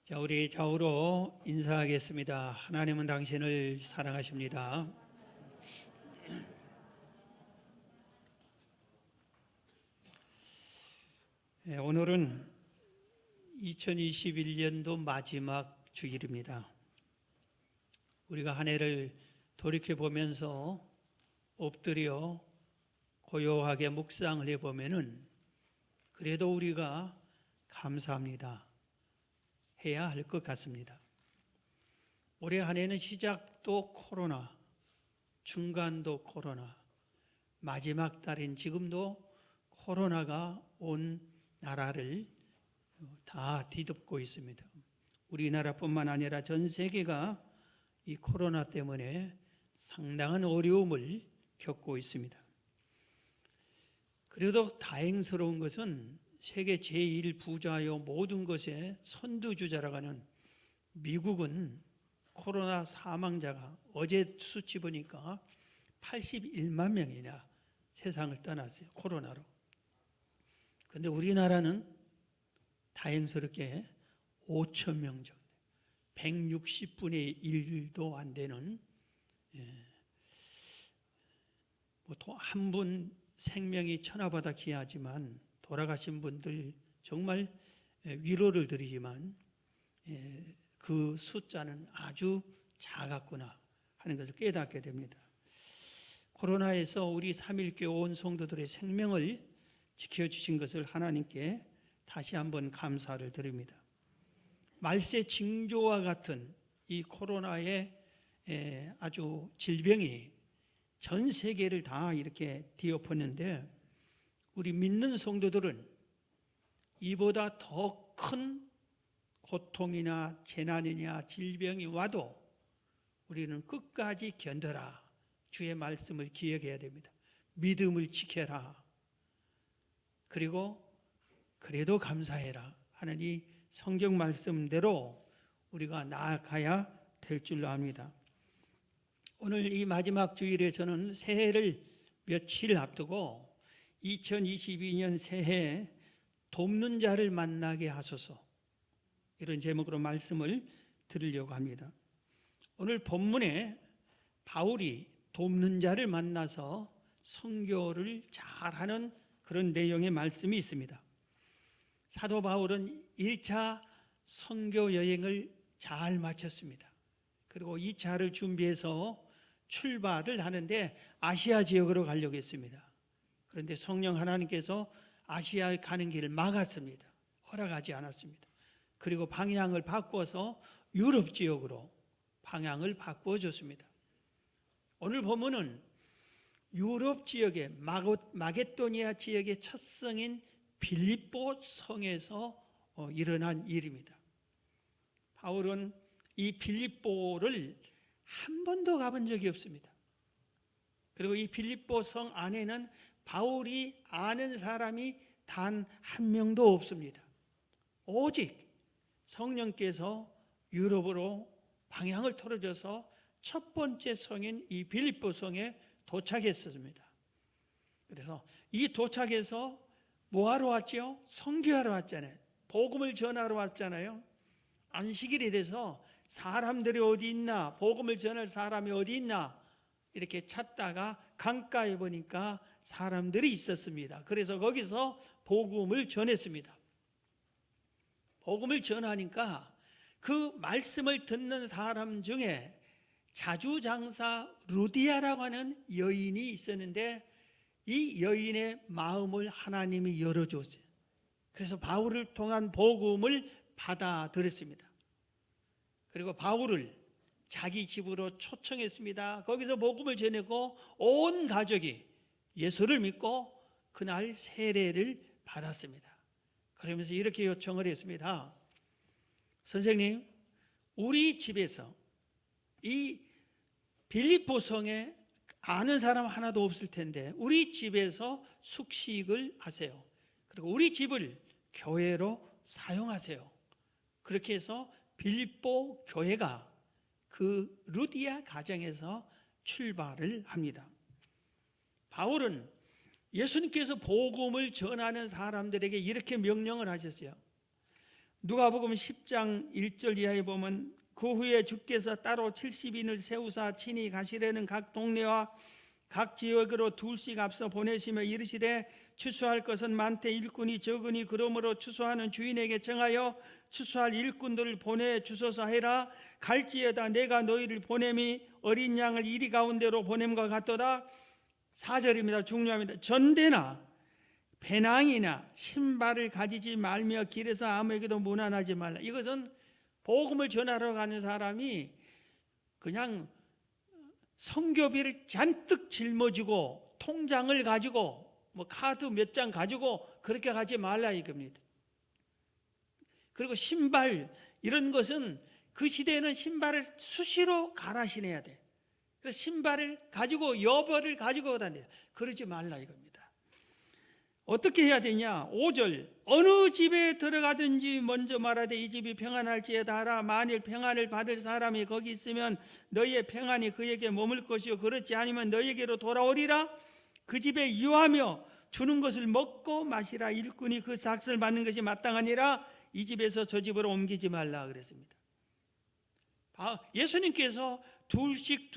자, 우리 좌우로 인사하겠습니다. 하나님은 당신을 사랑하십니다. 오늘은 2021년도 마지막 주일입니다. 우리가 한 해를 돌이켜보면서 엎드려 고요하게 묵상을 해보면은 그래도 우리가 감사합니다 해야 할 것 같습니다. 올해 한 해는 시작도 코로나, 중간도 코로나, 마지막 달인 지금도 코로나가 온 나라를 다 뒤덮고 있습니다. 우리나라뿐만 아니라 전 세계가 이 코로나 때문에 상당한 어려움을 겪고 있습니다. 그래도 다행스러운 것은 세계 제1부자요 모든 것의 선두주자라고 하는 미국은 코로나 사망자가 어제 수치 보니까 81만 명이나 세상을 떠났어요. 코로나로. 그런데 우리나라는 다행스럽게 5천 명 정도, 160분의 1도 안 되는 한 분 생명이 천하보다 귀하지만 돌아가신 분들 정말 위로를 드리지만 그 숫자는 아주 작았구나 하는 것을 깨닫게 됩니다. 코로나에서 우리 삼일교회 온 성도들의 생명을 지켜주신 것을 하나님께 다시 한번 감사를 드립니다. 말세 징조와 같은 이 코로나의 아주 질병이 전 세계를 다 이렇게 뒤엎었는데 우리 믿는 성도들은 이보다 더 큰 고통이나 재난이나 질병이 와도 우리는 끝까지 견뎌라. 주의 말씀을 기억해야 됩니다. 믿음을 지켜라. 그리고 그래도 감사해라 하는 이 성경 말씀대로 우리가 나아가야 될 줄로 압니다. 오늘 이 마지막 주일에 저는 새해를 며칠 앞두고 2022년 새해 돕는 자를 만나게 하소서 이런 제목으로 말씀을 드리려고 합니다. 오늘 본문에 바울이 돕는 자를 만나서 선교를 잘하는 그런 내용의 말씀이 있습니다. 사도 바울은 1차 선교 여행을 잘 마쳤습니다. 그리고 2차를 준비해서 출발을 하는데 아시아 지역으로 가려고 했습니다. 그런데 성령 하나님께서 아시아에 가는 길을 막았습니다. 허락하지 않았습니다. 그리고 방향을 바꿔서 유럽 지역으로 방향을 바꾸어 줬습니다. 오늘 본문은 유럽 지역의 마게도니아 지역의 첫 성인 빌립보 성에서 일어난 일입니다. 바울은 이 빌립보를 한 번도 가본 적이 없습니다. 그리고 이 빌립보 성 안에는 바울이 아는 사람이 단 한 명도 없습니다. 오직 성령께서 유럽으로 방향을 틀어줘서 첫 번째 성인 이 빌립보 성에 도착했습니다. 그래서 이 도착해서 뭐하러 왔죠? 선교하러 왔잖아요. 복음을 전하러 왔잖아요. 안식일이 돼서 사람들이 어디 있나, 복음을 전할 사람이 어디 있나 이렇게 찾다가 강가에 보니까 사람들이 있었습니다. 그래서 거기서 복음을 전했습니다. 복음을 전하니까 그 말씀을 듣는 사람 중에 자주장사 루디아라고 하는 여인이 있었는데 이 여인의 마음을 하나님이 열어줬어요. 그래서 바울을 통한 복음을 받아들였습니다. 그리고 바울을 자기 집으로 초청했습니다. 거기서 복음을 전했고 온 가족이 예수를 믿고 그날 세례를 받았습니다. 그러면서 이렇게 요청을 했습니다. 선생님, 우리 집에서 이 빌립보 성에 아는 사람 하나도 없을 텐데 우리 집에서 숙식을 하세요. 그리고 우리 집을 교회로 사용하세요. 그렇게 해서 빌립보 교회가 그 루디아 가정에서 출발을 합니다. 바울은 예수님께서 복음을 전하는 사람들에게 이렇게 명령을 하셨어요. 누가복음 10장 1절 이하에 보면 그 후에 주께서 따로 70인을 세우사 친히 가시려는 각 동네와 각 지역으로 둘씩 앞서 보내시며 이르시되 추수할 것은 많되 일꾼이 적으니 그러므로 추수하는 주인에게 정하여 추수할 일꾼들을 보내 주소서 해라. 갈지에다 내가 너희를 보냄이 어린 양을 이리 가운데로 보냄과 같도다. 4절입니다. 중요합니다. 전대나 배낭이나 신발을 가지지 말며 길에서 아무에게도 문안하지 말라. 이것은 복음을 전하러 가는 사람이 그냥 성교비를 잔뜩 짊어지고 통장을 가지고 뭐 카드 몇 장 가지고 그렇게 가지 말라 이겁니다. 그리고 신발 이런 것은 그 시대에는 신발을 수시로 갈아 신어야 돼. 그래서 신발을 가지고 여벌을 가지고 다니다. 그러지 말라 이겁니다. 어떻게 해야 되냐? 5절 어느 집에 들어가든지 먼저 말하되 이 집이 평안할지에다 하라. 만일 평안을 받을 사람이 거기 있으면 너희의 평안이 그에게 머물 것이요 그렇지 아니면 너희에게로 돌아오리라. 그 집에 유하며 주는 것을 먹고 마시라. 일꾼이 그 삭슬 받는 것이 마땅하니라. 이 집에서 저 집으로 옮기지 말라 그랬습니다. 예수님께서 둘씩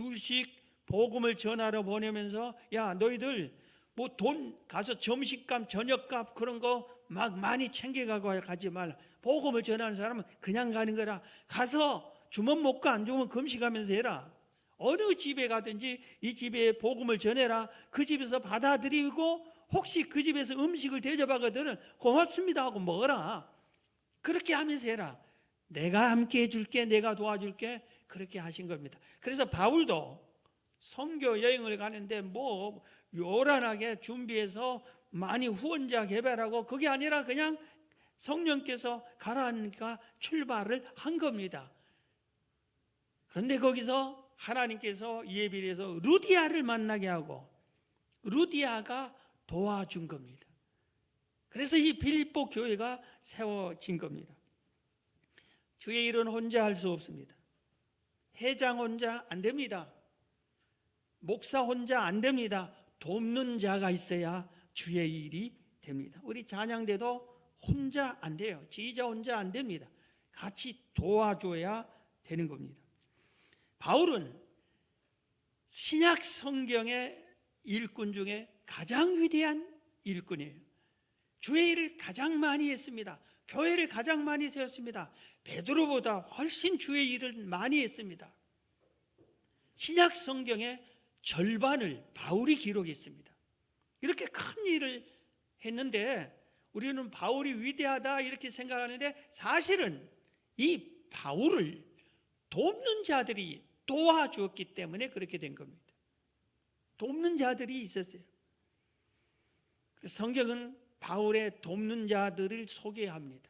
복음을 전하러 보내면서 야 너희들 뭐 돈 가서 점심값 저녁값 그런 거 막 많이 챙겨가고 가지 말라. 복음을 전하는 사람은 그냥 가는 거라. 가서 주문 먹고 안 주면 금식하면서 해라. 어느 집에 가든지 이 집에 복음을 전해라. 그 집에서 받아들이고 혹시 그 집에서 음식을 대접하거든 고맙습니다 하고 먹어라. 그렇게 하면서 해라. 내가 함께 해줄게, 내가 도와줄게. 그렇게 하신 겁니다. 그래서 바울도 선교 여행을 가는데 뭐 요란하게 준비해서 많이 후원자 개발하고 그게 아니라 그냥 성령께서 가라니까 출발을 한 겁니다. 그런데 거기서 하나님께서 이에 비해서 루디아를 만나게 하고 루디아가 도와준 겁니다. 그래서 이 빌립보 교회가 세워진 겁니다. 주의 일은 혼자 할 수 없습니다. 회장 혼자 안 됩니다. 목사 혼자 안 됩니다. 돕는 자가 있어야 주의 일이 됩니다. 우리 찬양대도 혼자 안 돼요. 지휘자 혼자 안 됩니다. 같이 도와줘야 되는 겁니다. 바울은 신약 성경의 일꾼 중에 가장 위대한 일꾼이에요. 주의 일을 가장 많이 했습니다. 교회를 가장 많이 세웠습니다. 베드로보다 훨씬 주의 일을 많이 했습니다. 신약 성경의 절반을 바울이 기록했습니다. 이렇게 큰 일을 했는데 우리는 바울이 위대하다 이렇게 생각하는데 사실은 이 바울을 돕는 자들이 도와주었기 때문에 그렇게 된 겁니다. 돕는 자들이 있었어요. 성경은 바울의 돕는 자들을 소개합니다.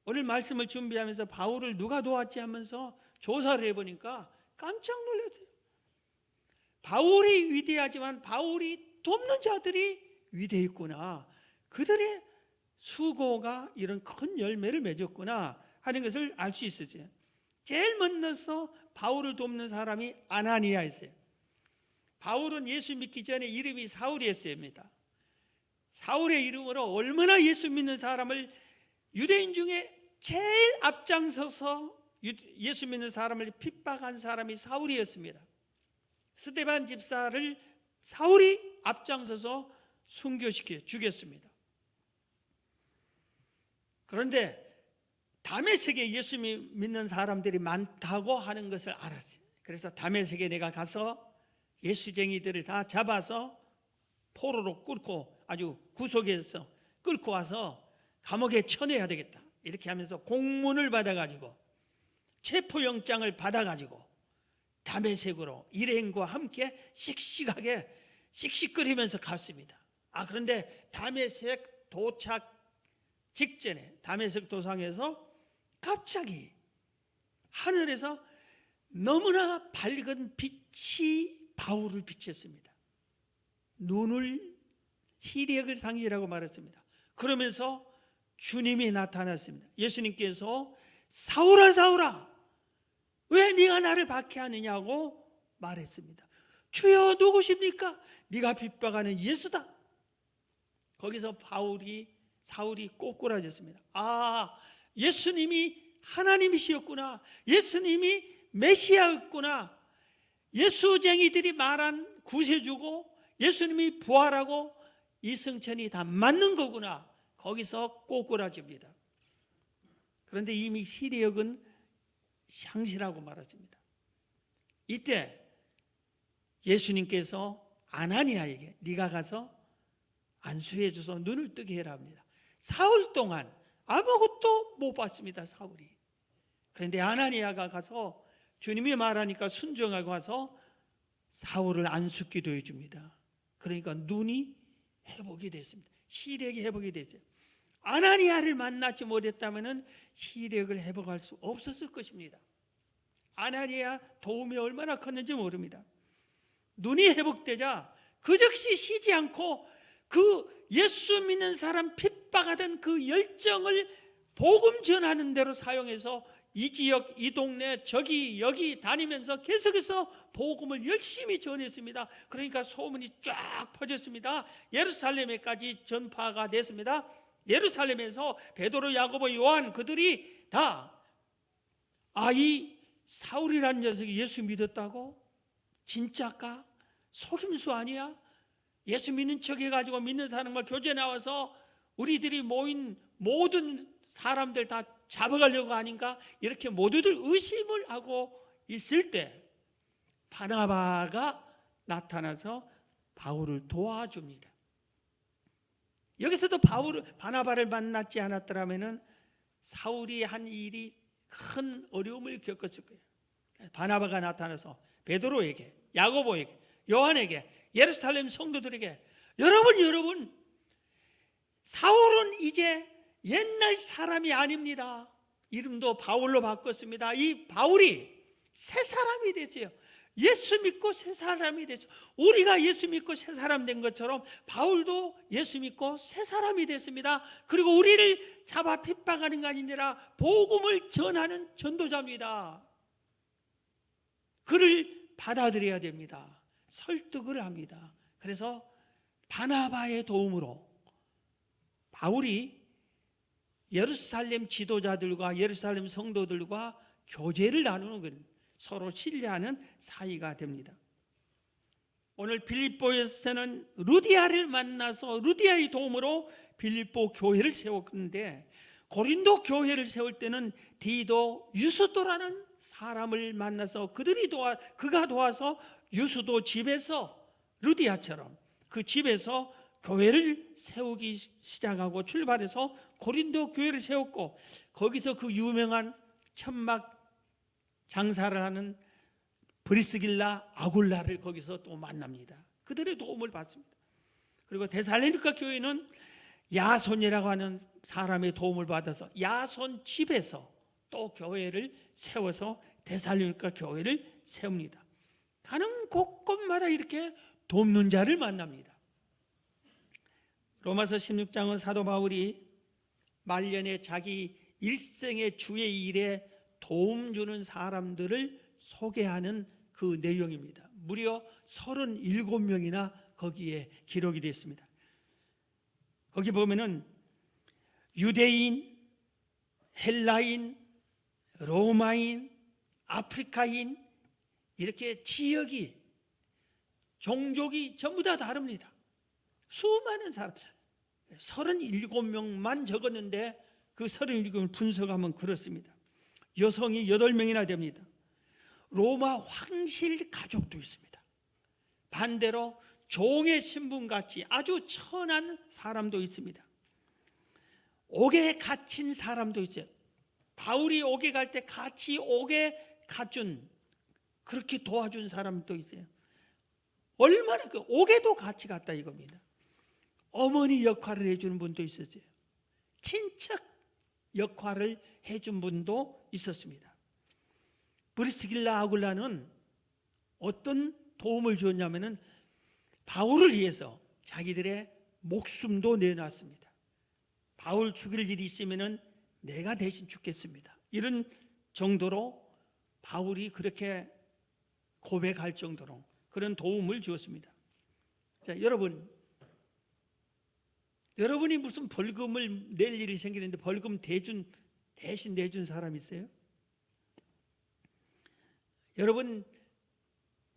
오늘 말씀을 준비하면서 바울을 누가 도왔지 하면서 조사를 해보니까 깜짝 놀랐어요. 바울이 위대하지만 바울이 돕는 자들이 위대했구나. 그들의 수고가 이런 큰 열매를 맺었구나 하는 것을 알 수 있었어요. 제일 먼저 바울을 돕는 사람이 아나니아였어요. 바울은 예수 믿기 전에 이름이 사울이었습니다. 사울의 이름으로 얼마나 예수 믿는 사람을 유대인 중에 제일 앞장서서 예수 믿는 사람을 핍박한 사람이 사울이었습니다. 스데반 집사를 사울이 앞장서서 순교시켜 죽였습니다. 그런데 다메섹에 예수 믿는 사람들이 많다고 하는 것을 알았어요. 그래서 다메섹에 내가 가서 예수쟁이들을 다 잡아서 포로로 끌고 아주 구속해서 끌고 와서 감옥에 쳐내야 되겠다. 이렇게 하면서 공문을 받아가지고 체포영장을 받아가지고 다메섹으로 일행과 함께 씩씩거리면서 갔습니다. 그런데 다메섹 도착 직전에 다메섹 도상에서 갑자기 하늘에서 너무나 밝은 빛이 바울을 비쳤습니다. 눈을 시력을 상기라고 말했습니다. 그러면서 주님이 나타났습니다. 예수님께서 사울아 사울아 왜 네가 나를 박해하느냐고 말했습니다. 주여 누구십니까? 네가 핍박하는 예수다. 거기서 사울이 꼬꾸라졌습니다. 예수님이 하나님이시였구나, 예수님이 메시아였구나, 예수쟁이들이 말한 구세주고 예수님이 부활하고 이승천이 다 맞는 거구나, 거기서 꼬꾸라집니다. 그런데 이미 시력은 상실하고 말았습니다. 이때 예수님께서 아나니아에게 네가 가서 안수해 줘서 눈을 뜨게 해라 합니다. 사흘 동안 아무것도 못 봤습니다, 사울이. 그런데 아나니아가 가서 주님이 말하니까 순종하고 와서 사울을 안수 기도해 줍니다. 그러니까 눈이 회복이 됐습니다. 시력이 회복이 됐어요. 아나니아를 만나지 못했다면 시력을 회복할 수 없었을 것입니다. 아나니아 도움이 얼마나 컸는지 모릅니다. 눈이 회복되자 그 즉시 쉬지 않고 그 예수 믿는 사람 핍박하던 그 열정을 복음 전하는 대로 사용해서 이 지역, 이 동네, 저기 여기 다니면서 계속해서 복음을 열심히 전했습니다. 그러니까 소문이 쫙 퍼졌습니다. 예루살렘에까지 전파가 됐습니다. 예루살렘에서 베드로, 야고보, 요한 그들이 다 이 사울이라는 녀석이 예수 믿었다고? 진짜까? 속임수 아니야? 예수 믿는 척 해가지고 믿는 사람과 교제 나와서 우리들이 모인 모든 사람들 다 잡아가려고 아닌가? 이렇게 모두들 의심을 하고 있을 때 바나바가 나타나서 바울을 도와줍니다. 여기서도 바나바를 만났지 않았더라면 사울이 한 일이 큰 어려움을 겪었을 거예요. 바나바가 나타나서 베드로에게, 야고보에게, 요한에게, 예루살렘 성도들에게 여러분 사울은 이제 옛날 사람이 아닙니다. 이름도 바울로 바꿨습니다. 이 바울이 새 사람이 됐어요. 예수 믿고 새 사람이 됐어요. 우리가 예수 믿고 새 사람 된 것처럼 바울도 예수 믿고 새 사람이 됐습니다. 그리고 우리를 잡아 핍박하는 게 아니라 복음을 전하는 전도자입니다. 그를 받아들여야 됩니다. 설득을 합니다. 그래서 바나바의 도움으로 바울이 예루살렘 지도자들과 예루살렘 성도들과 교제를 나누는 것, 서로 신뢰하는 사이가 됩니다. 오늘 빌립보에서는 루디아를 만나서 루디아의 도움으로 빌립보 교회를 세웠는데, 고린도 교회를 세울 때는 디도, 유스도라는 사람을 만나서 그가 도와서 유스도 집에서 루디아처럼 그 집에서 교회를 세우기 시작하고 출발해서 고린도 교회를 세웠고, 거기서 그 유명한 천막 장사를 하는 브리스길라, 아굴라를 거기서 또 만납니다. 그들의 도움을 받습니다. 그리고 데살로니가 교회는 야손이라고 하는 사람의 도움을 받아서 야손 집에서 또 교회를 세워서 데살로니가 교회를 세웁니다. 가는 곳곳마다 이렇게 돕는 자를 만납니다. 로마서 16장은 사도 바울이 말년에 자기 일생의 주의 일에 도움 주는 사람들을 소개하는 그 내용입니다. 무려 37명이나 거기에 기록이 되어 있습니다. 거기 보면은 유대인, 헬라인, 로마인, 아프리카인, 이렇게 지역이, 종족이 전부 다 다릅니다. 수많은 사람, 37명만 적었는데 그 37명을 분석하면 그렇습니다. 여성이 8명이나 됩니다. 로마 황실 가족도 있습니다. 반대로 종의 신분같이 아주 천한 사람도 있습니다. 옥에 갇힌 사람도 있어요. 바울이 옥에 갈 때 같이 옥에 갇힌, 그렇게 도와준 사람도 있어요. 얼마나 그 옥에도 같이 갔다 이겁니다. 어머니 역할을 해주는 분도 있었어요. 친척 역할을 해준 분도 있었습니다. 브리스길라, 아굴라는 어떤 도움을 줬냐면은 바울을 위해서 자기들의 목숨도 내놨습니다. 바울 죽일 일이 있으면은 내가 대신 죽겠습니다. 이런 정도로 바울이 그렇게 고백할 정도로 그런 도움을 주었습니다. 자, 여러분이 무슨 벌금을 낼 일이 생기는데 벌금 대준 대신 내준 사람 있어요? 여러분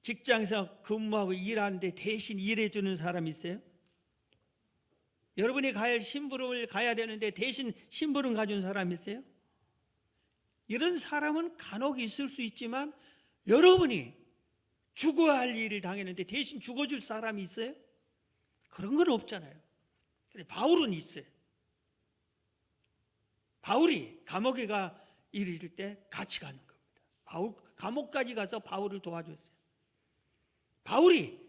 직장에서 근무하고 일하는데 대신 일해주는 사람 있어요? 여러분이 가야 할 심부름을 가야 되는데 대신 심부름 가준 사람 있어요? 이런 사람은 간혹 있을 수 있지만 여러분이 죽어야 할 일을 당했는데 대신 죽어줄 사람이 있어요? 그런 건 없잖아요. 바울은 있어요. 바울이 감옥에 가 일을 때 같이 가는 겁니다. 감옥까지 가서 바울을 도와줬어요. 바울이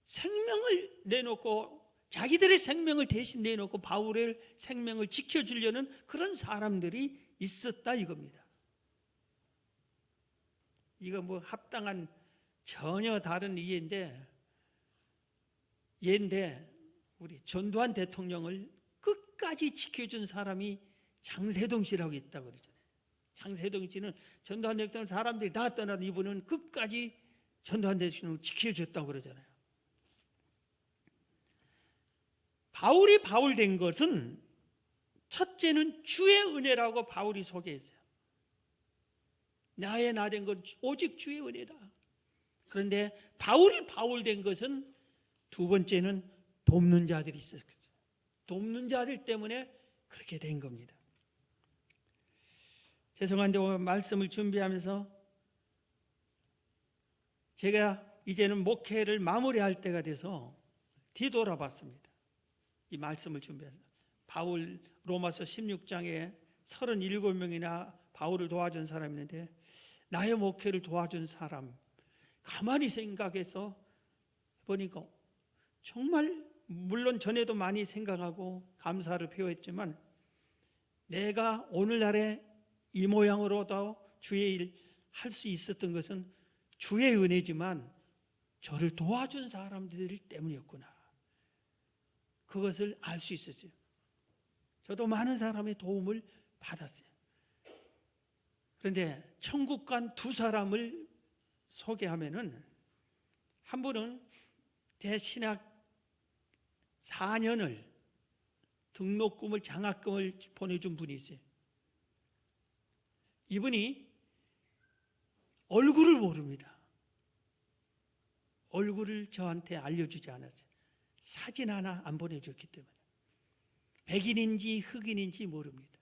생명을 내놓고 자기들의 생명을 대신 내놓고 바울의 생명을 지켜주려는 그런 사람들이 있었다 이겁니다. 이거 뭐 합당한 전혀 다른 예인데 우리 전두환 대통령을 끝까지 지켜준 사람이 장세동 씨라고 있다고 그러잖아요. 장세동 씨는 전두환 대통령 사람들이 다 떠난 이분은 끝까지 전두환 대통령을 지켜줬다고 그러잖아요. 바울이 바울 된 것은 첫째는 주의 은혜라고 바울이 소개했어요. 나의 나 된 건 오직 주의 은혜다. 그런데 바울이 바울 된 것은 두 번째는 돕는 자들이 있었어요. 돕는 자들 때문에 그렇게 된 겁니다. 죄송한데 오늘 말씀을 준비하면서 제가 이제는 목회를 마무리할 때가 돼서 뒤돌아봤습니다. 이 말씀을 준비해서 바울 로마서 16장에 37명이나 바울을 도와준 사람이 있는데 나의 목회를 도와준 사람 가만히 생각해서 보니까 정말 물론 전에도 많이 생각하고 감사를 표했지만 내가 오늘날에 이 모양으로도 주의 일 할 수 있었던 것은 주의 은혜지만 저를 도와준 사람들 때문이었구나. 그것을 알 수 있었어요. 저도 많은 사람의 도움을 받았어요. 그런데 천국 간 두 사람을 소개하면은 한 분은 대신학 4년을 등록금을 장학금을 보내준 분이 있어요. 이분이 얼굴을 모릅니다. 얼굴을 저한테 알려주지 않았어요. 사진 하나 안 보내줬기 때문에 백인인지 흑인인지 모릅니다.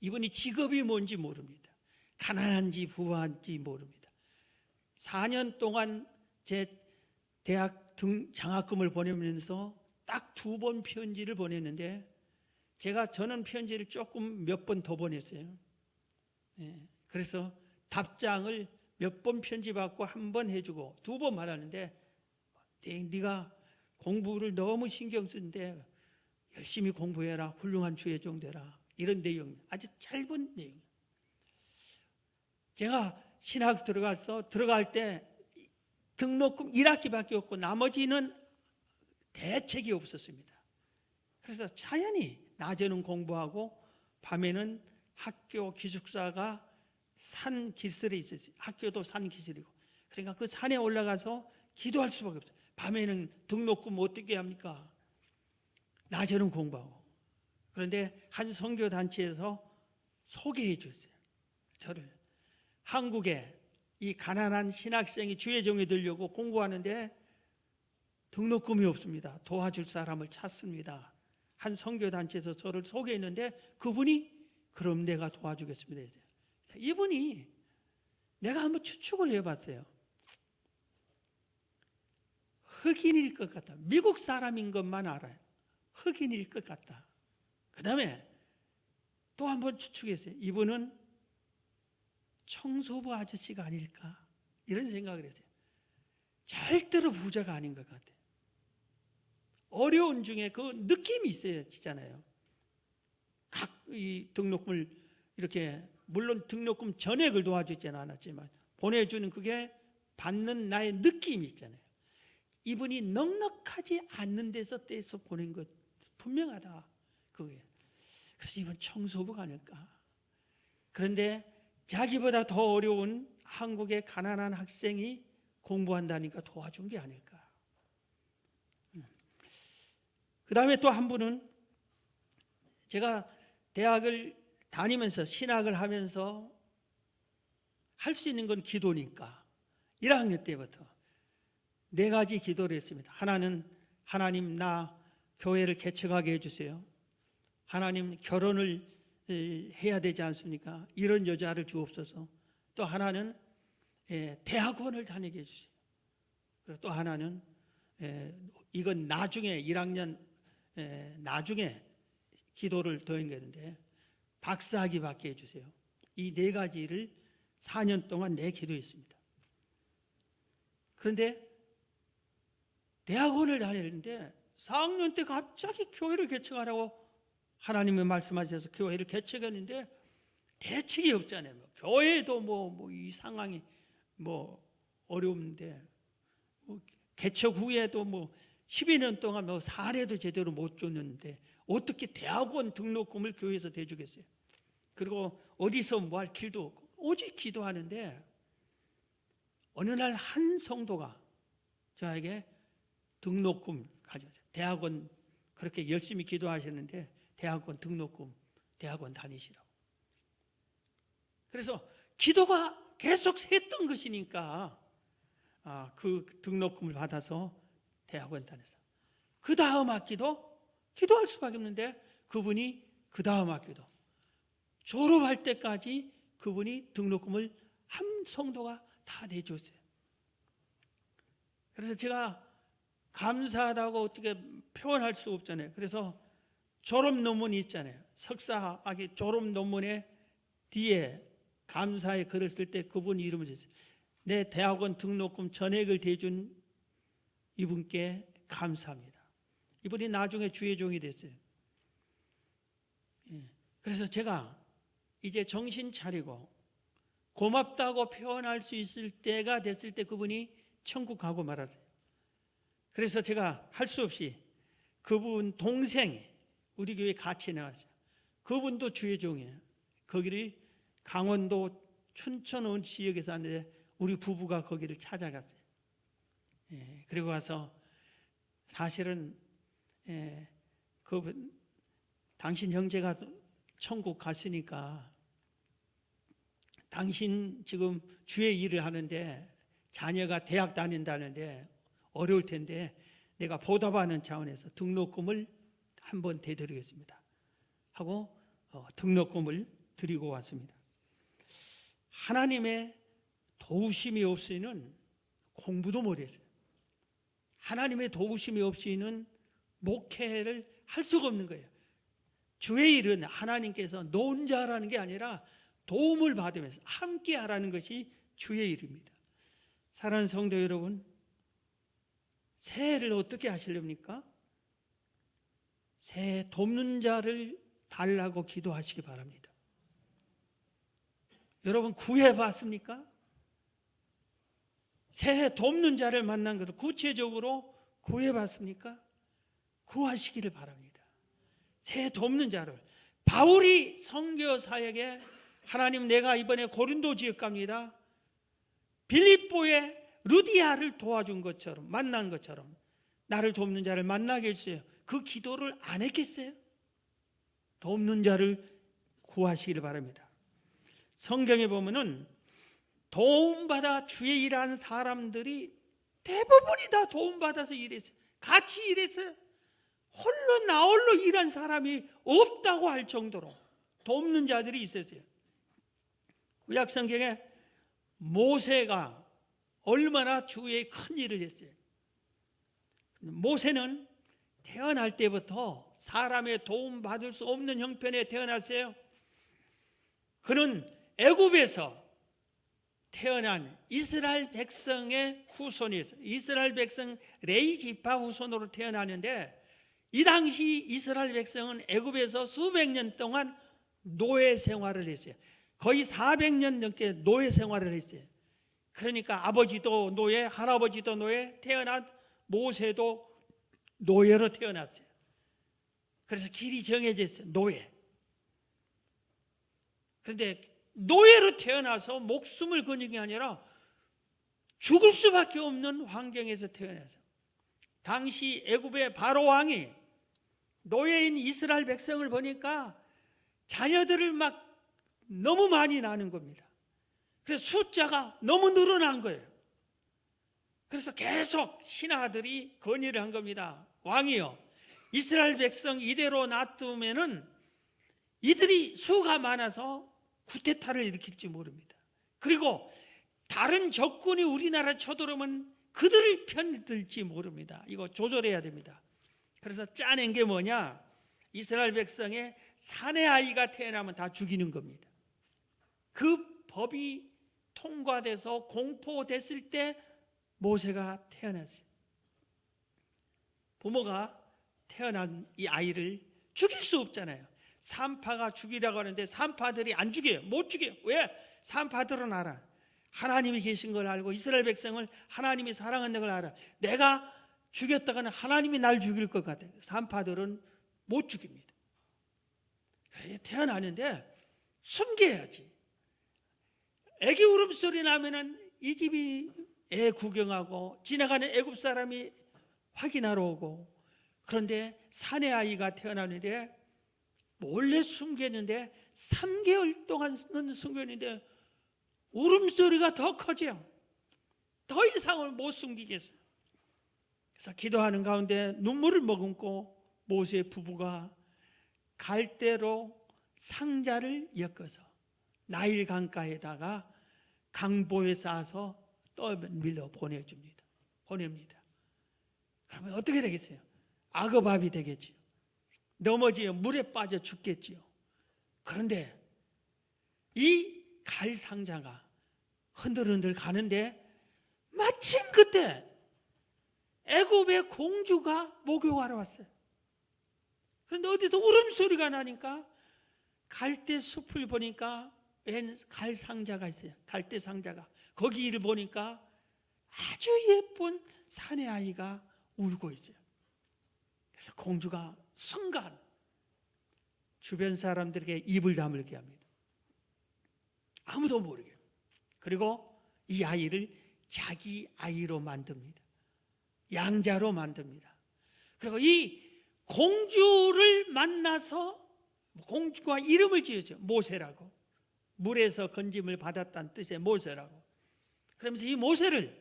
이분이 직업이 뭔지 모릅니다. 가난한지 부한지 모릅니다. 4년 동안 제 대학 장학금을 보내면서 딱 2번 편지를 보냈는데 저는 편지를 조금 몇 번 더 보냈어요. 그래서 답장을 몇 번 편지 받고 한 번 해주고 2번 받았는데 네가 공부를 너무 신경 쓰는데 열심히 공부해라. 훌륭한 주의 종 되라. 이런 내용, 아주 짧은 내용. 제가 신학 들어갈 때 등록금 1학기밖에 없고 나머지는 대책이 없었습니다. 그래서 자연히 낮에는 공부하고 밤에는 학교 기숙사가 산 기슬에 있었어요. 학교도 산 기슬이고. 그러니까 그 산에 올라가서 기도할 수밖에 없어요. 밤에는 등록금 어떻게 합니까? 낮에는 공부하고. 그런데 한 선교단체에서 소개해 줬어요. 저를. 한국에 이 가난한 신학생이 주의 종이 되려고 공부하는데 등록금이 없습니다. 도와줄 사람을 찾습니다. 한 선교단체에서 저를 소개했는데 그분이 그럼 내가 도와주겠습니다. 이분이 내가 한번 추측을 해봤어요. 흑인일 것 같다. 미국 사람인 것만 알아요. 흑인일 것 같다. 그 다음에 또 한번 추측했어요. 이분은 청소부 아저씨가 아닐까 이런 생각을 했어요. 절대로 부자가 아닌 것 같아요. 어려운 중에 그 느낌이 있어야잖아요. 이 등록금을 이렇게 물론 등록금 전액을 도와주지는 않았지만 보내주는 그게 받는 나의 느낌이 있잖아요. 이분이 넉넉하지 않는 데서 떼서 보낸 것 분명하다. 그게. 그래서 이분 청소부가 아닐까. 그런데 자기보다 더 어려운 한국의 가난한 학생이 공부한다니까 도와준 게 아닐까. 그 다음에 또 한 분은 제가 대학을 다니면서 신학을 하면서 할 수 있는 건 기도니까 1학년 때부터 4가지 기도를 했습니다. 하나는 하나님 나 교회를 개척하게 해주세요. 하나님 결혼을 해야 되지 않습니까? 이런 여자를 주옵소서. 또 하나는 대학원을 다니게 해주세요. 그리고 또 하나는 이건 나중에 1학년 나중에 기도를 더했는데 박사학위 받게 해주세요. 이 4가지를 4년 동안 기도했습니다. 그런데 대학원을 다니는데 4학년 때 갑자기 교회를 개척하라고 하나님이 말씀하셔서 교회를 개척했는데 대책이 없잖아요. 교회도 이 상황이 어려운데 개척 후에도 12년 동안 사례도 제대로 못 줬는데 어떻게 대학원 등록금을 교회에서 대주겠어요? 그리고 어디서 뭐 할 길도 없고 오직 기도하는데 어느 날 한 성도가 저에게 등록금 가져왔어요. 대학원 그렇게 열심히 기도하셨는데 대학원 등록금 대학원 다니시라고. 그래서 기도가 계속 샜던 것이니까 그 등록금을 받아서 대학원 다녀서 그 다음 학기도 기도할 수밖에 없는데 그분이 그 다음 학기도 졸업할 때까지 그분이 등록금을 한 성도가 다 내줬어요. 그래서 제가 감사하다고 어떻게 표현할 수 없잖아요. 그래서 졸업 논문이 있잖아요. 석사학위 졸업 논문에 뒤에 감사의 글을 쓸 때 그분 이름을 썼어요. 내 대학원 등록금 전액을 대준 이분께 감사합니다. 이분이 나중에 주의 종이 됐어요. 그래서 제가 이제 정신 차리고 고맙다고 표현할 수 있을 때가 됐을 때 그분이 천국 가고 말았어요. 그래서 제가 할 수 없이 그분 동생이 우리 교회 같이 나왔어요. 그분도 주의 종이에요. 거기를 강원도 춘천원 지역에서 하는데 우리 부부가 거기를 찾아갔어요. 그리고 가서 사실은 그분 당신 형제가 천국 갔으니까 당신 지금 주의 일을 하는데 자녀가 대학 다닌다는데 어려울 텐데 내가 보답하는 차원에서 등록금을 한번 대드리겠습니다 하고 등록금을 드리고 왔습니다. 하나님의 도우심이 없이는 공부도 못했어요. 하나님의 도우심이 없이는 목회를 할 수가 없는 거예요. 주의 일은 하나님께서 너 혼자 하라는 게 아니라 도움을 받으면서 함께 하라는 것이 주의 일입니다. 사랑하는 성도 여러분, 새해를 어떻게 하시렵니까? 새해 돕는 자를 달라고 기도하시기 바랍니다. 여러분 구해봤습니까? 새해 돕는 자를 만난 것을 구체적으로 구해봤습니까? 구하시기를 바랍니다. 새해 돕는 자를 바울이 선교사에게 하나님 내가 이번에 고린도 지역 갑니다. 빌립보에 루디아를 도와준 것처럼 만난 것처럼 나를 돕는 자를 만나게 해주세요. 그 기도를 안 했겠어요? 돕는 자를 구하시기를 바랍니다. 성경에 보면은 도움받아 주의 일하는 사람들이 대부분이 다 도움받아서 일했어요. 같이 일했어요. 홀로 나홀로 일한 사람이 없다고 할 정도로 돕는 자들이 있었어요. 구약 성경에 모세가 얼마나 주의 큰 일을 했어요. 모세는 태어날 때부터 사람의 도움 받을 수 없는 형편에 태어났어요. 그는 애굽에서 태어난 이스라엘 백성의 후손이었어요. 이스라엘 백성 레위 지파 후손으로 태어나는데 이 당시 이스라엘 백성은 애굽에서 수백 년 동안 노예 생활을 했어요. 거의 400년 넘게 노예 생활을 했어요. 그러니까 아버지도 노예, 할아버지도 노예, 태어난 모세도 노예로 태어났어요. 그래서 길이 정해져 있어요. 노예. 그런데 노예로 태어나서 목숨을 거는 게 아니라 죽을 수밖에 없는 환경에서 태어났어요. 당시 애굽의 바로 왕이 노예인 이스라엘 백성을 보니까 자녀들을 막 너무 많이 낳는 겁니다. 그래서 숫자가 너무 늘어난 거예요. 그래서 계속 신하들이 건의를 한 겁니다. 왕이요, 이스라엘 백성 이대로 놔두면은 이들이 수가 많아서 쿠데타를 일으킬지 모릅니다. 그리고 다른 적군이 우리나라 쳐들어오면 그들을 편들지 모릅니다. 이거 조절해야 됩니다. 그래서 짜낸 게 뭐냐? 이스라엘 백성의 사내 아이가 태어나면 다 죽이는 겁니다. 그 법이 통과돼서 공포됐을 때 모세가 태어났어요. 부모가 태어난 이 아이를 죽일 수 없잖아요. 산파가 죽이라고 하는데 산파들이 안 죽여요. 못 죽여요. 왜? 산파들은 알아. 하나님이 계신 걸 알고 이스라엘 백성을 하나님이 사랑한다는 걸 알아. 내가 죽였다가는 하나님이 날 죽일 것 같아요. 산파들은 못 죽입니다. 태어나는데 숨겨야지. 애기 울음소리 나면은 이 집이 애 구경하고 지나가는 애굽 사람이 확인하러 오고, 그런데 사내 아이가 태어나는데 몰래 숨겼는데 3개월 동안은 숨겼는데 울음소리가 더 커져요. 더 이상을 못 숨기겠어요. 그래서 기도하는 가운데 눈물을 머금고 모세 부부가 갈대로 상자를 엮어서 나일 강가에다가 강보에 쌓아서 떠밀려 보냅니다. 그러면 어떻게 되겠어요? 악어밥이 되겠지요. 넘어지면 물에 빠져 죽겠지요. 그런데 이 갈상자가 흔들흔들 가는데 마침 그때 애굽의 공주가 목욕하러 왔어요. 그런데 어디서 울음소리가 나니까 갈대 숲을 보니까 웬 갈상자가 있어요. 갈대 상자가. 거기를 보니까 아주 예쁜 사내 아이가 울고 있어요. 그래서 공주가 순간 주변 사람들에게 입을 다물게 합니다. 아무도 모르게. 그리고 이 아이를 자기 아이로 만듭니다. 양자로 만듭니다. 그리고 이 공주를 만나서 공주가 이름을 지었죠. 모세라고. 물에서 건짐을 받았다는 뜻의 모세라고. 그러면서 이 모세를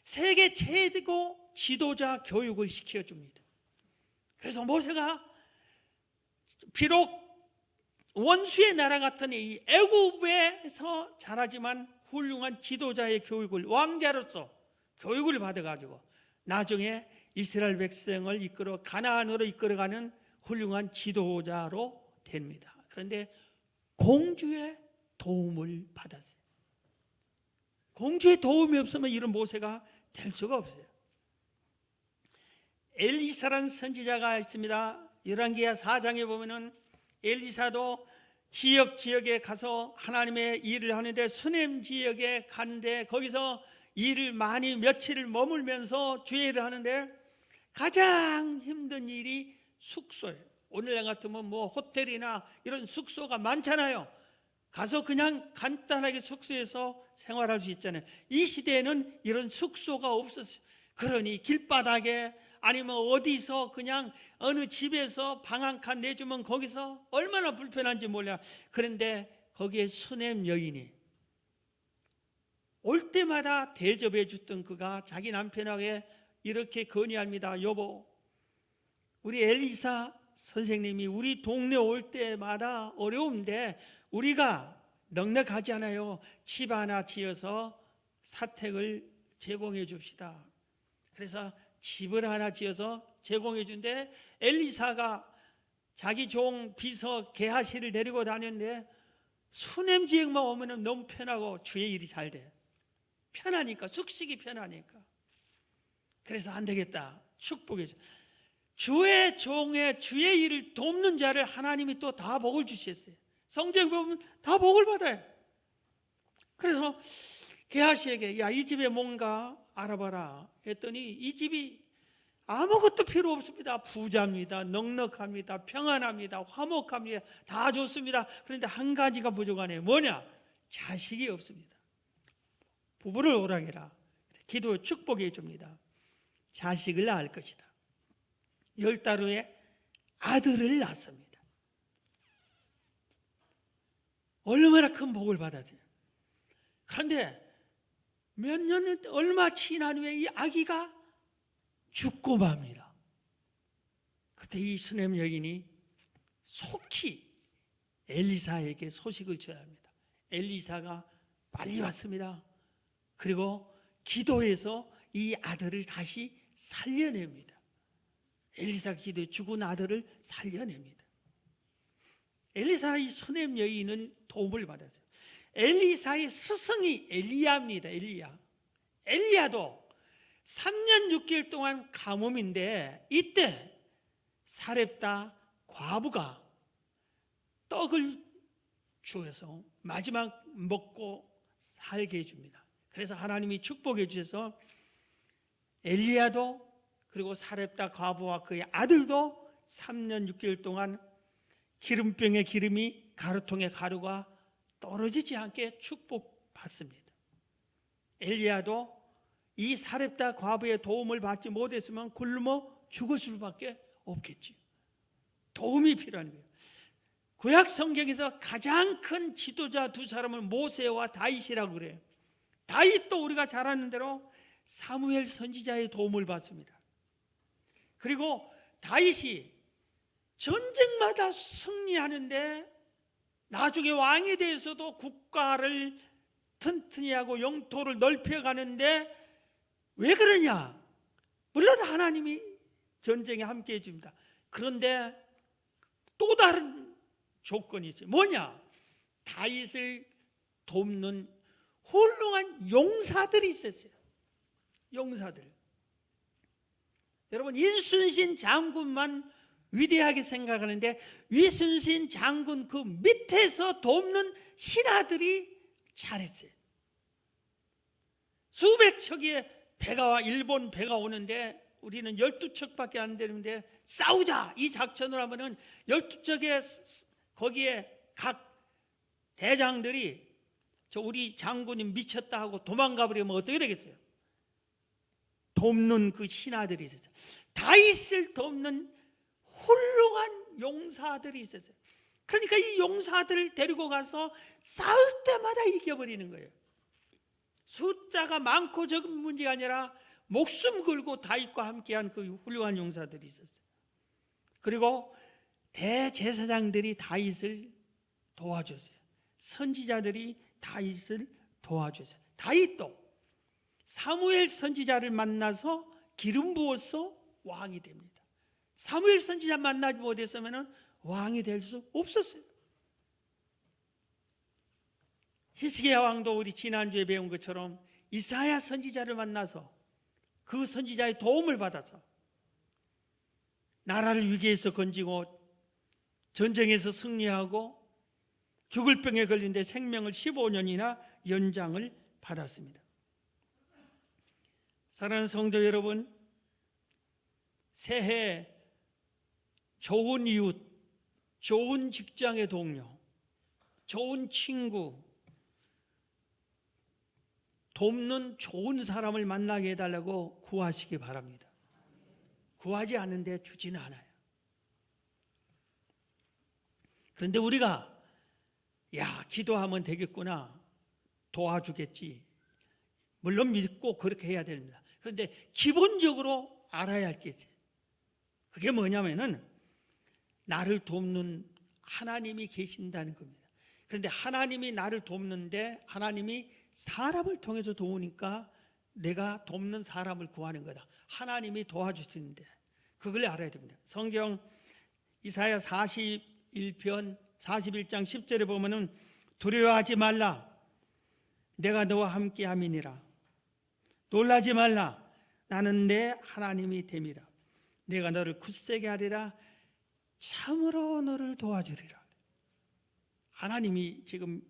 세계 최고 지도자 교육을 시켜줍니다. 그래서 모세가 비록 원수의 나라 같은 이 애굽에서 자라지만 훌륭한 지도자의 교육을, 왕자로서 교육을 받아가지고 나중에 이스라엘 백성을 이끌어 가나안으로 이끌어가는 훌륭한 지도자로 됩니다. 그런데 공주의 도움을 받았어요. 공주의 도움이 없으면 이런 모세가 될 수가 없어요. 엘리사라는 선지자가 있습니다. 열왕기하 4장에 보면은 엘리사도 지역에 가서 하나님의 일을 하는데 수넴 지역에 가는데 거기서 일을 많이 며칠을 머물면서 주의 일을 하는데 가장 힘든 일이 숙소예요. 오늘날 같으면 뭐 호텔이나 이런 숙소가 많잖아요. 가서 그냥 간단하게 숙소에서 생활할 수 있잖아요. 이 시대에는 이런 숙소가 없었어요. 그러니 길바닥에 아니면 어디서 그냥 어느 집에서 방 한 칸 내주면 거기서 얼마나 불편한지 몰라. 그런데 거기에 수넴 여인이 올 때마다 대접해 줬던 그가 자기 남편에게 이렇게 건의합니다. 여보, 우리 엘리사 선생님이 우리 동네 올 때마다 어려운데 우리가 넉넉하지 않아요. 집 하나 지어서 사택을 제공해 줍시다. 그래서 집을 하나 지어서 제공해 준데 엘리사가 자기 종 비서 게하시를 데리고 다녔는데 수넴 지역만 오면 너무 편하고 주의 일이 잘 돼. 편하니까, 숙식이 편하니까. 그래서 안 되겠다. 축복해 줘. 주의 종의 주의 일을 돕는 자를 하나님이 또 다 복을 주셨어요. 성경 보면 다 복을 받아요. 그래서 게하시에게 야, 이 집에 뭔가 알아봐라 했더니 이 집이 아무것도 필요 없습니다. 부자입니다. 넉넉합니다. 평안합니다. 화목합니다. 다 좋습니다. 그런데 한 가지가 부족하네요. 뭐냐? 자식이 없습니다. 부부를 오락해라. 기도 축복해 줍니다. 자식을 낳을 것이다. 10달 후에 아들을 낳습니다. 얼마나 큰 복을 받았어요. 그런데 몇 년, 얼마 지난 후에 이 아기가 죽고 맙니다. 그때 이 수넴 여인이 속히 엘리사에게 소식을 전합니다. 엘리사가 빨리 왔습니다. 그리고 기도해서 이 아들을 다시 살려냅니다. 엘리사가 기도해 죽은 아들을 살려냅니다. 엘리사의 이 수넴 여인은 도움을 받았어요. 엘리사의 스승이 엘리야입니다. 엘리야도 3년 6개월 동안 가뭄인데 이때 사렙다 과부가 떡을 주어서 마지막 먹고 살게 해줍니다. 그래서 하나님이 축복해 주셔서 엘리야도 그리고 사렙다 과부와 그의 아들도 3년 6개월 동안 기름병의 기름이 가루통의 가루가 떨어지지 않게 축복받습니다. 엘리야도 이 사렙다 과부의 도움을 받지 못했으면 굶어 죽을 수밖에 없겠지. 도움이 필요한 거예요. 구약 성경에서 가장 큰 지도자 두 사람은 모세와 다윗이라고 그래요. 다윗도 우리가 잘 아는 대로 사무엘 선지자의 도움을 받습니다. 그리고 다윗이 전쟁마다 승리하는데 나중에 왕에 대해서도 국가를 튼튼히 하고 영토를 넓혀가는데 왜 그러냐? 물론 하나님이 전쟁에 함께 해줍니다. 그런데 또 다른 조건이 있어요. 뭐냐? 다윗을 돕는 훌륭한 용사들이 있었어요. 용사들. 여러분, 이순신 장군만 위대하게 생각하는데 이순신 장군 그 밑에서 돕는 신하들이 잘했어요. 수백 척의 배가 일본 배가 오는데 우리는 12척밖에 안 되는데 싸우자 이 작전을 하면은 12척의 거기에 각 대장들이 저 우리 장군이 미쳤다 하고 도망가 버리면 어떻게 되겠어요? 돕는 그 신하들이 있었어요. 다윗을 돕는 훌륭한 용사들이 있었어요. 그러니까 이 용사들을 데리고 가서 싸울 때마다 이겨버리는 거예요. 숫자가 많고 적은 문제가 아니라 목숨 걸고 다윗과 함께한 그 훌륭한 용사들이 있었어요. 그리고 대제사장들이 다윗을 도와줬어요. 선지자들이 다윗을 도와줬어요. 다윗도 사무엘 선지자를 만나서 기름 부어서 왕이 됩니다. 사무엘 선지자 만나지 못했으면 왕이 될 수 없었어요. 히스기야 왕도 우리 지난주에 배운 것처럼 이사야 선지자를 만나서 그 선지자의 도움을 받아서 나라를 위기에서 건지고 전쟁에서 승리하고 죽을 병에 걸린 데 생명을 15년이나 연장을 받았습니다. 사랑하는 성도 여러분, 새해 좋은 이웃, 좋은 직장의 동료, 좋은 친구, 돕는 좋은 사람을 만나게 해달라고 구하시기 바랍니다. 구하지 않는데 주지는 않아요. 그런데 우리가 기도하면 되겠구나, 도와주겠지, 물론 믿고 그렇게 해야 됩니다. 그런데 기본적으로 알아야 할 게 있어요. 그게 뭐냐면은 나를 돕는 하나님이 계신다는 겁니다. 그런데 하나님이 나를 돕는데 하나님이 사람을 통해서 도우니까 내가 돕는 사람을 구하는 거다. 하나님이 도와주시는데 그걸 알아야 됩니다. 성경 이사야 41편 41장 10절에 보면은 두려워하지 말라, 내가 너와 함께 함이니라. 놀라지 말라, 나는 내 하나님이 됨이라. 내가 너를 굳세게 하리라, 참으로 너를 도와주리라. 하나님이 지금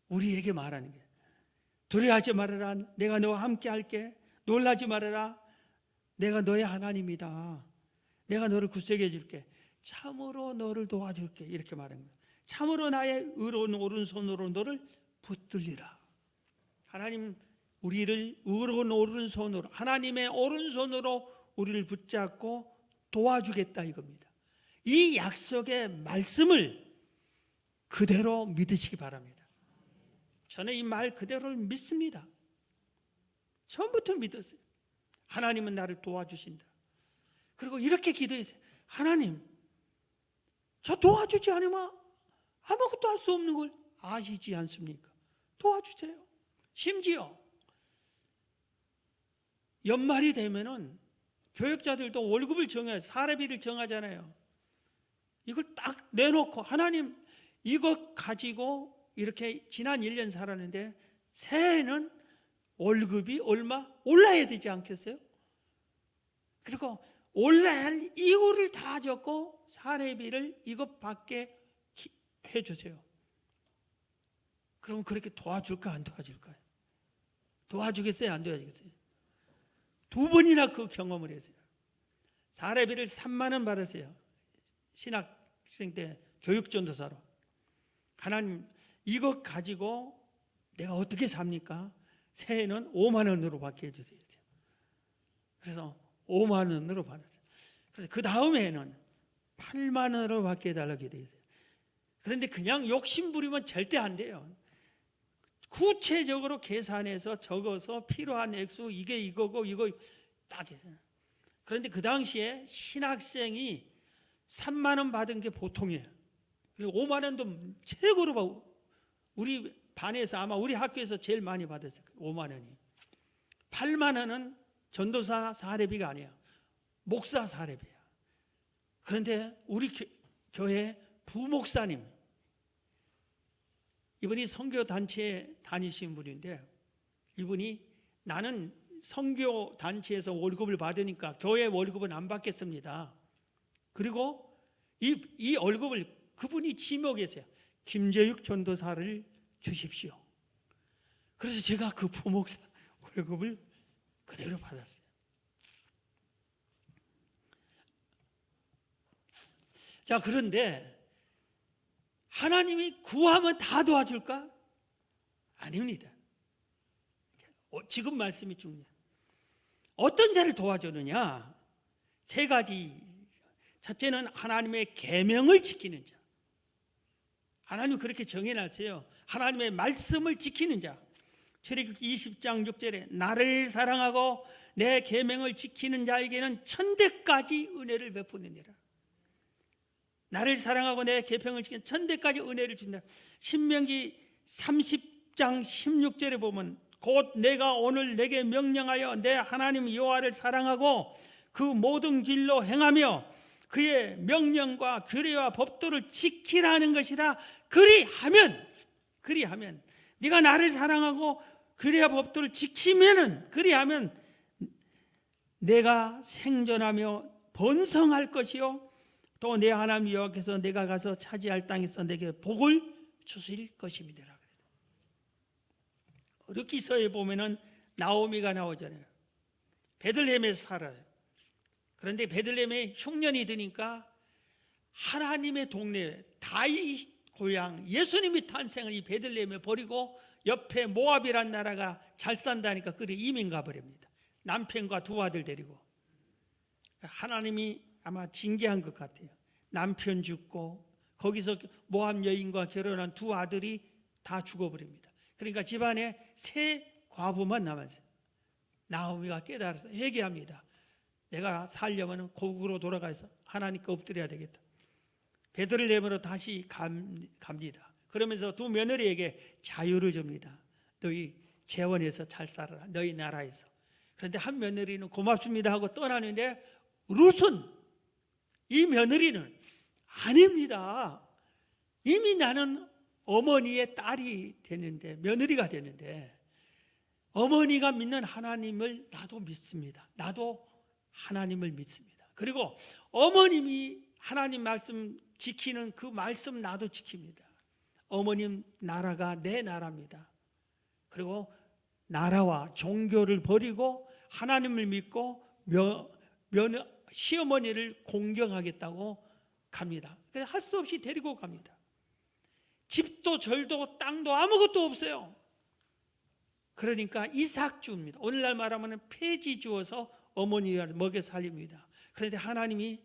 우리에게 말하는 거예요. 두려워하지 말아라, 내가 너와 함께 할게. 놀라지 말아라, 내가 너의 하나님이다. 내가 너를 굳세게 해줄게. 참으로 너를 도와줄게. 이렇게 말하는 거예요. 참으로 나의 의로운 오른손으로 너를 붙들리라. 하나님 우리를 의로운 오른손으로, 하나님의 오른손으로 우리를 붙잡고 도와주겠다 이겁니다. 이 약속의 말씀을 그대로 믿으시기 바랍니다. 저는 이 말 그대로를 믿습니다. 처음부터 믿었어요. 하나님은 나를 도와주신다. 그리고 이렇게 기도했어요. 하나님, 저 도와주지 않으면 아무것도 할 수 없는 걸 아시지 않습니까? 도와주세요. 심지어 연말이 되면은 교역자들도 월급을 정해요. 사례비를 정하잖아요. 이걸 딱 내놓고 하나님 이것 가지고 이렇게 지난 1년 살았는데 새해에는 월급이 얼마 올라야 되지 않겠어요? 그리고 올라야 할 이유를 다 적고 사례비를 이것 받게 해주세요. 그럼 그렇게 도와줄까 안 도와줄까요? 도와주겠어요 안 도와주겠어요? 2번이나 그 경험을 했어요. 사례비를 3만 원 받았어요. 신학생 때 교육전도사로. 하나님 이것 가지고 내가 어떻게 삽니까? 새해는 5만 원으로 받게 해주세요. 그래서 5만 원으로 받았어요. 그래서 그 다음에는 8만 원으로 받게 해달라고 기도했어요. 그런데 그냥 욕심 부리면 절대 안 돼요. 구체적으로 계산해서 적어서 필요한 액수 이게 이거고 이거 딱 해서. 그런데 그 당시에 신학생이 3만 원 받은 게 보통이에요. 5만 원도 최고로 봐. 우리 반에서 아마 우리 학교에서 제일 많이 받았어요. 5만 원이. 8만 원은 전도사 사례비가 아니에요. 목사 사례비야. 그런데 우리 교회 부목사님, 이분이 선교단체에 다니신 분인데 이분이 나는 선교단체에서 월급을 받으니까 교회 월급은 안 받겠습니다. 그리고 이 월급을 그분이 지목했어요. 김재육 전도사를 주십시오. 그래서 제가 그 부목사 월급을 그대로 받았어요. 자, 그런데 하나님이 구하면 다 도와줄까? 아닙니다. 지금 말씀이 중요해요. 어떤 자를 도와주느냐? 3가지. 첫째는 하나님의 계명을 지키는 자. 하나님 그렇게 정해놨어요. 하나님의 말씀을 지키는 자. 출애굽기 20장 6절에 나를 사랑하고 내 계명을 지키는 자에게는 천대까지 은혜를 베푸느니라. 나를 사랑하고 내 계명을 지키는 천대까지 은혜를 준다. 신명기 30장 16절에 보면 곧 내가 오늘 내게 명령하여 내 하나님 여호와를 사랑하고 그 모든 길로 행하며 그의 명령과 규례와 법도를 지키라는 것이라. 그리하면 네가 나를 사랑하고 규례와 법도를 지키면은, 그리하면 내가 생존하며 번성할 것이요 또 내 하나님 여호와께서 내가 가서 차지할 땅에서 내게 복을 주실 것입니다. 르기서에 보면은 나오미가 나오잖아요. 베들레헴에서 살아요. 그런데 베들레헴에 흉년이 드니까 하나님의 동네 다윗 고향 예수님이 탄생을 이 베들레헴에 버리고 옆에 모압이란 나라가 잘 산다니까 그래 이민 가버립니다. 남편과 2 아들 데리고. 하나님이 아마 징계한 것 같아요. 남편 죽고 거기서 모압 여인과 결혼한 2 아들이 다 죽어버립니다. 그러니까 집안에 3 과부만 남았어요. 나오미가 깨달아서 회개합니다. 내가 살려면 고국으로 돌아가서 하나님께 엎드려야 되겠다. 베들레헴으로 다시 갑니다. 그러면서 2 며느리에게 자유를 줍니다. 너희 재원에서 잘 살아라. 너희 나라에서. 그런데 한 며느리는 고맙습니다 하고 떠나는데 룻은, 이 며느리는 아닙니다. 이미 나는 어머니의 딸이 되는데, 며느리가 되는데 어머니가 믿는 하나님을 나도 믿습니다. 나도 하나님을 믿습니다. 그리고 어머님이 하나님 말씀 지키는 그 말씀 나도 지킵니다. 어머님 나라가 내 나라입니다. 그리고 나라와 종교를 버리고 하나님을 믿고 시어머니를 공경하겠다고 갑니다. 그래서 할 수 없이 데리고 갑니다. 집도 절도 땅도 아무것도 없어요. 그러니까 이삭 주입니다. 오늘날 말하면 폐지 주어서 어머니가 먹여 살립니다. 그런데 하나님이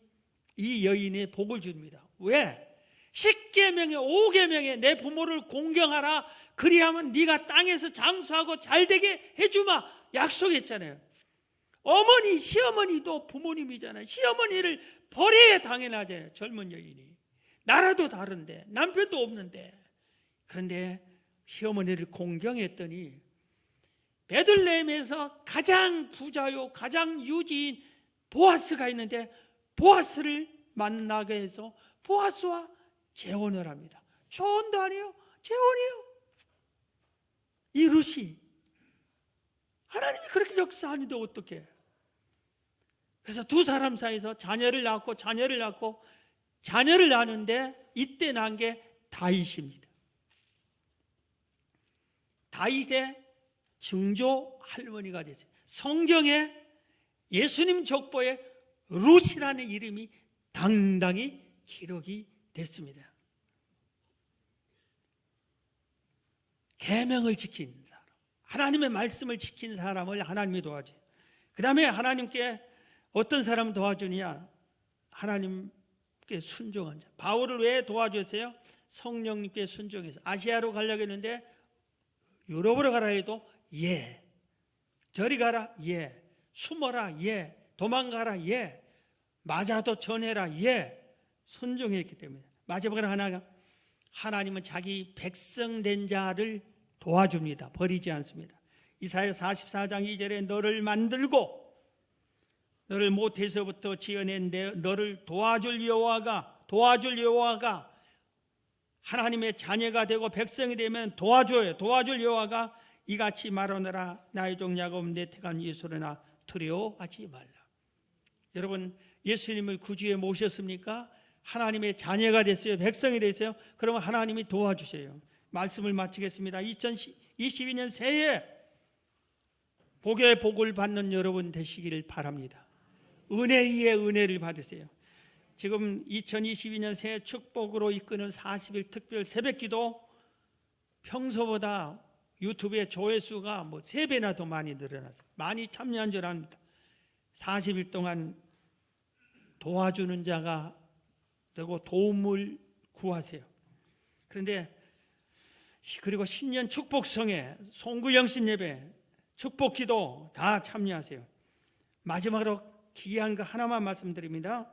이 여인의 복을 줍니다. 왜? 10계명에 5계명에 내 부모를 공경하라. 그리하면 네가 땅에서 장수하고 잘되게 해주마 약속했잖아요. 어머니, 시어머니도 부모님이잖아요. 시어머니를 버려야 당연하잖아요. 젊은 여인이. 나라도 다른데, 남편도 없는데. 그런데 시어머니를 공경했더니 베들레헴에서 가장 부자요, 가장 유지인 보아스가 있는데 보아스를 만나게 해서 보아스와 재혼을 합니다. 조언도 아니에요, 재혼이에요. 이 룻이 하나님이 그렇게 역사하는데 어떻게? 그래서 두 사람 사이에서 자녀를 낳고 자녀를 낳는데 이때 난 게 다윗입니다. 다윗의 증조 할머니가 됐어요. 성경에 예수님 족보에 룻이라는 이름이 당당히 기록이 됐습니다. 계명을 지킨 사람, 하나님의 말씀을 지킨 사람을 하나님이 도와줘요. 그 다음에 하나님께 어떤 사람 도와주느냐? 하나님께 순종한 자. 바울을 왜 도와줬어요? 성령님께 순종해서. 아시아로 가려고 했는데 유럽으로 가라 해도 예, 저리 가라 예, 숨어라 예, 도망가라 예, 맞아도 전해라 예, 순종했기 때문에. 마지막으로 하나가, 하나님은 자기 백성된 자를 도와줍니다. 버리지 않습니다. 이사야 44장 2절에 너를 만들고 너를 모태에서부터 지어낸 너를 도와줄 여호와가 하나님의 자녀가 되고 백성이 되면 도와줘요. 도와줄 여호와가 이같이 말하노라. 나의 종 야곱 내 택한 이스라엘아 두려워하지 말라. 여러분, 예수님을 구주에 모셨습니까? 하나님의 자녀가 됐어요. 백성이 됐어요. 그러면 하나님이 도와주세요. 말씀을 마치겠습니다. 2022년 새해 복의 복을 받는 여러분 되시기를 바랍니다. 은혜 위에 은혜를 받으세요. 지금 2022년 새해 축복으로 이끄는 40일 특별 새벽기도 평소보다 유튜브의 조회수가 3배나 더 많이 늘어났어요. 많이 참여한 줄 압니다. 40일 동안 도와주는 자가 되고 도움을 구하세요. 그리고 신년 축복성회, 송구영신 예배, 축복기도 다 참여하세요. 마지막으로 귀한 거 하나만 말씀드립니다.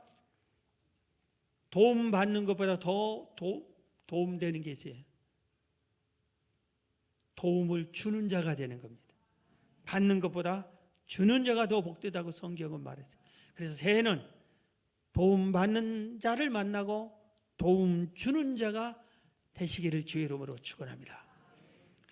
도움 받는 것보다 더 도움되는 게 있어요. 도움을 주는 자가 되는 겁니다. 받는 것보다 주는 자가 더 복되다고 성경은 말했어요. 그래서 새해는 도움 받는 자를 만나고 도움 주는 자가 되시기를 주의 이름으로 축원합니다.